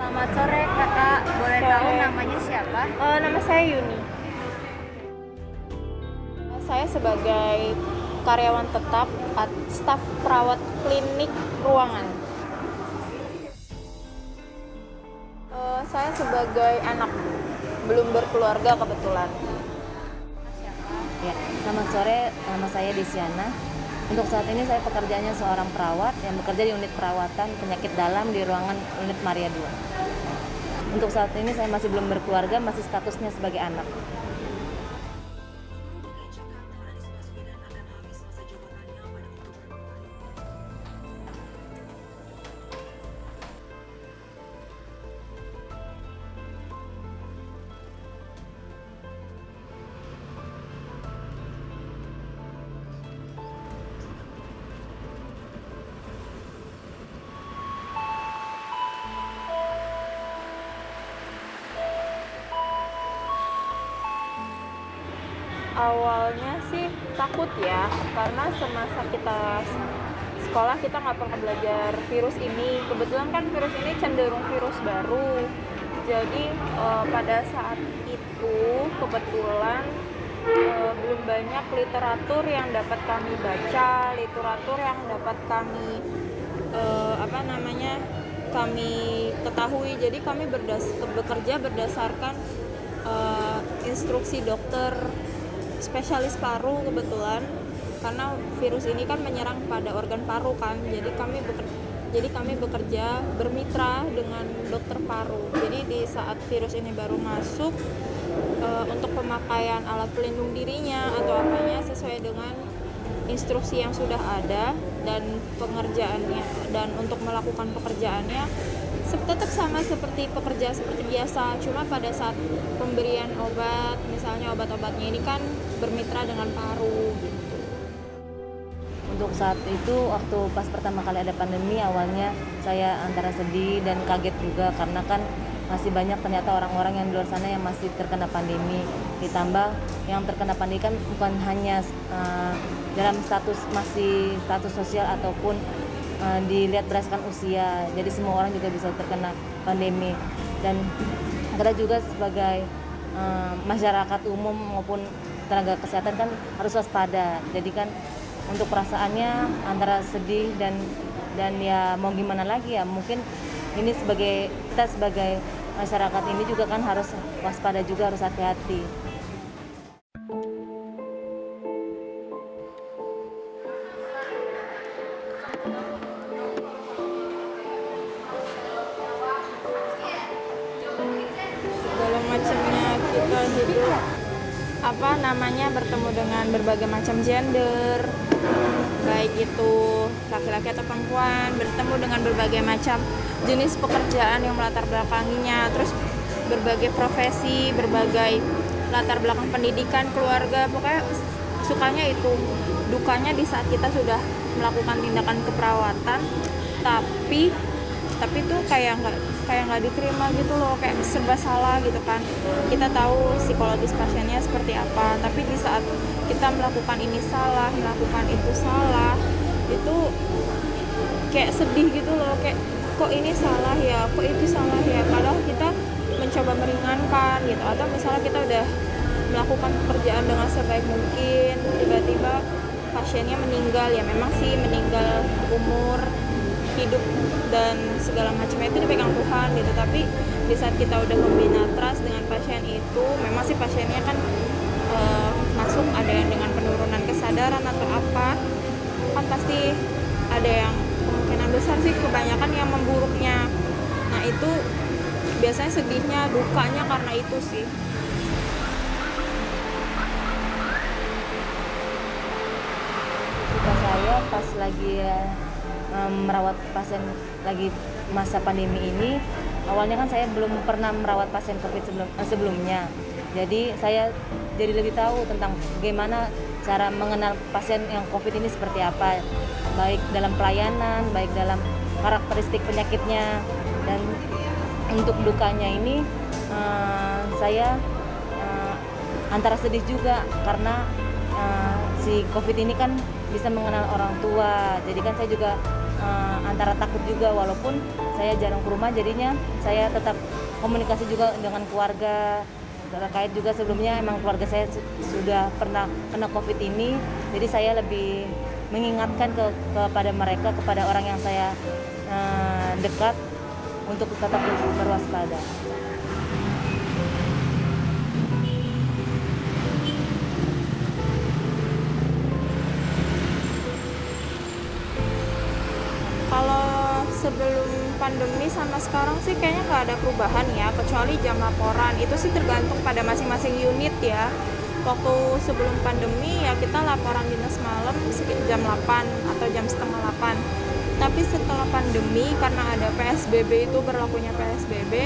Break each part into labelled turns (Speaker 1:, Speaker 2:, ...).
Speaker 1: Selamat sore kakak, boleh tahu namanya siapa?
Speaker 2: Nama saya Yuni. Saya sebagai karyawan tetap staf perawat klinik ruangan. Saya sebagai anak belum berkeluarga kebetulan.
Speaker 1: Siapa? Ya, selamat sore, nama saya Desiana. Untuk saat ini saya pekerjaannya seorang perawat yang bekerja di unit perawatan penyakit dalam di ruangan unit Maria 2. Untuk saat ini saya masih belum berkeluarga, masih statusnya sebagai anak.
Speaker 2: Awalnya sih takut ya, karena semasa kita sekolah kita nggak pernah belajar virus ini. Kebetulan kan virus ini cenderung virus baru. Jadi pada saat itu kebetulan belum banyak literatur yang dapat kami baca, literatur yang dapat kami kami ketahui. Jadi kami bekerja berdasarkan instruksi dokter spesialis paru kebetulan, karena virus ini kan menyerang pada organ paru kan. Jadi kami bekerja bermitra dengan dokter paru. Jadi di saat virus ini baru masuk, untuk pemakaian alat pelindung dirinya atau apanya sesuai dengan instruksi yang sudah ada dan pengerjaannya, dan untuk melakukan pekerjaannya tetap sama seperti biasa, cuma pada saat pemberian obat, misalnya obat-obatnya ini kan bermitra dengan paru gitu.
Speaker 1: Untuk saat itu waktu pas pertama kali ada pandemi, awalnya saya antara sedih dan kaget juga, karena kan masih banyak ternyata orang-orang yang di luar sana yang masih terkena pandemi. Ditambah yang terkena pandemi kan bukan hanya dalam status sosial ataupun dilihat berdasarkan usia, jadi semua orang juga bisa terkena pandemi. Dan kita juga sebagai masyarakat umum maupun tenaga kesehatan kan harus waspada. Jadi kan untuk perasaannya antara sedih dan ya mau gimana lagi ya, mungkin ini kita sebagai masyarakat ini juga kan harus waspada juga, harus hati-hati.
Speaker 2: Segala macamnya kita hidup bertemu dengan berbagai macam gender, baik itu laki-laki atau perempuan, bertemu dengan berbagai macam jenis pekerjaan yang melatar belakanginya, terus berbagai profesi, berbagai latar belakang pendidikan, keluarga, pokoknya sukanya itu, dukanya di saat kita sudah melakukan tindakan keperawatan tapi tuh kayak nggak diterima gitu loh, kayak serba salah gitu kan. Kita tahu psikologis pasiennya seperti apa, tapi di saat kita melakukan ini salah, melakukan itu salah, itu kayak sedih gitu loh, kayak kok ini salah ya, kok itu salah ya, padahal kita mencoba meringankan gitu. Atau misalnya kita udah melakukan pekerjaan dengan sebaik mungkin, tiba-tiba pasiennya meninggal, ya memang sih meninggal umur hidup dan segala macamnya itu dipegang Tuhan gitu. Tapi di saat kita udah membina trust dengan pasien itu, memang sih pasiennya kan masuk ada yang dengan penurunan kesadaran atau apa, kan pasti ada yang kemungkinan besar sih kebanyakan yang memburuknya. Nah itu biasanya sedihnya, dukanya karena itu sih.
Speaker 1: Cerita saya pas lagi merawat pasien lagi masa pandemi ini, awalnya kan saya belum pernah merawat pasien COVID sebelumnya. Jadi saya jadi lebih tahu tentang bagaimana cara mengenal pasien yang COVID ini seperti apa, baik dalam pelayanan, baik dalam karakteristik penyakitnya. Dan untuk dukanya ini saya antara sedih juga karena si COVID ini kan bisa mengenal orang tua. Jadi kan saya juga antara takut juga, walaupun saya jarang ke rumah, jadinya saya tetap komunikasi juga dengan keluarga. Terkait juga sebelumnya emang keluarga saya sudah pernah kena COVID ini, jadi saya lebih mengingatkan kepada mereka, kepada orang yang saya dekat untuk tetap berwaspada.
Speaker 2: Kalau sebelum pandemi sama sekarang sih kayaknya nggak ada perubahan ya, kecuali jam laporan. Itu sih tergantung pada masing-masing unit ya. Waktu sebelum pandemi ya kita laporan dinas malam sekitar jam 8 atau jam setengah 8. Tapi setelah pandemi, karena ada PSBB, itu berlakunya PSBB,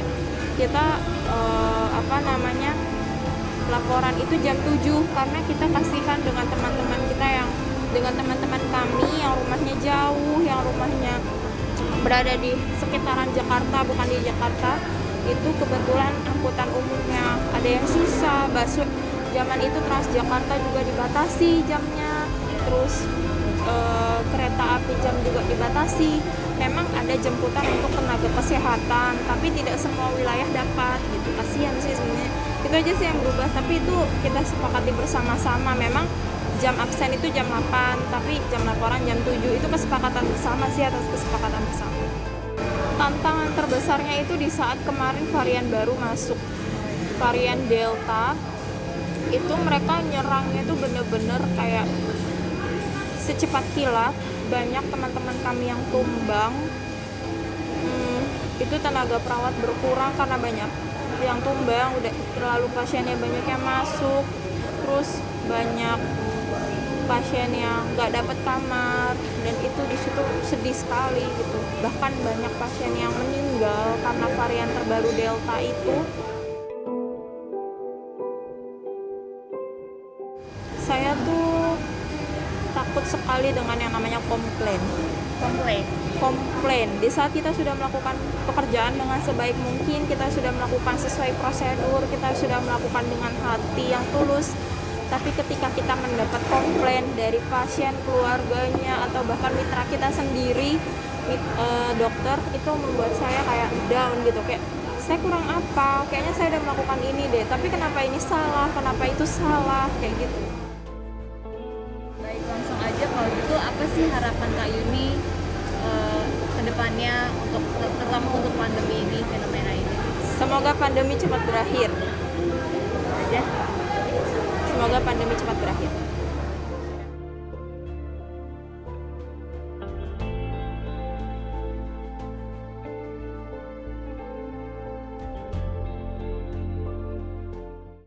Speaker 2: kita laporan itu jam 7, karena kita kasihan dengan teman-teman kami yang rumahnya jauh, yang rumahnya berada di sekitaran Jakarta, bukan di Jakarta. Itu kebetulan angkutan umumnya ada yang susah, zaman itu Transjakarta juga dibatasi jamnya, terus kereta api jam juga dibatasi. Memang ada jemputan untuk tenaga kesehatan, tapi tidak semua wilayah dapat gitu. Kasihan sih sebenarnya. Itu aja sih yang berubah, tapi itu kita sepakati bersama-sama. Memang jam absen itu jam 8, tapi jam laporan jam 7. Itu kesepakatan bersama sih, atas kesepakatan bersama. Tantangan terbesarnya itu di saat kemarin varian baru masuk, varian Delta. Itu mereka nyerangnya itu bener-bener kayak secepat kilat. Banyak teman-teman kami yang tumbang. Itu tenaga perawat berkurang karena banyak yang tumbang, udah terlalu pasiennya banyak yang masuk, terus banyak pasien yang nggak dapat kamar, dan itu di situ sedih sekali gitu. Bahkan banyak pasien yang meninggal karena varian terbaru Delta itu. Saya tuh takut sekali dengan yang namanya komplain. Di saat kita sudah melakukan pekerjaan dengan sebaik mungkin, kita sudah melakukan sesuai prosedur, kita sudah melakukan dengan hati yang tulus, tapi ketika kita mendapat komplain dari pasien, keluarganya, atau bahkan mitra kita sendiri, dokter, itu membuat saya kayak down gitu, kayak saya kurang apa, kayaknya saya udah melakukan ini deh, tapi kenapa ini salah, kenapa itu salah, kayak gitu.
Speaker 3: Baik, langsung aja kalau gitu, apa sih harapan Kak Yuni ke depannya, terutama untuk pandemi ini, fenomena ini?
Speaker 2: Semoga pandemi cepat berakhir.
Speaker 3: Aja.
Speaker 2: Semoga pandemi cepat berakhir.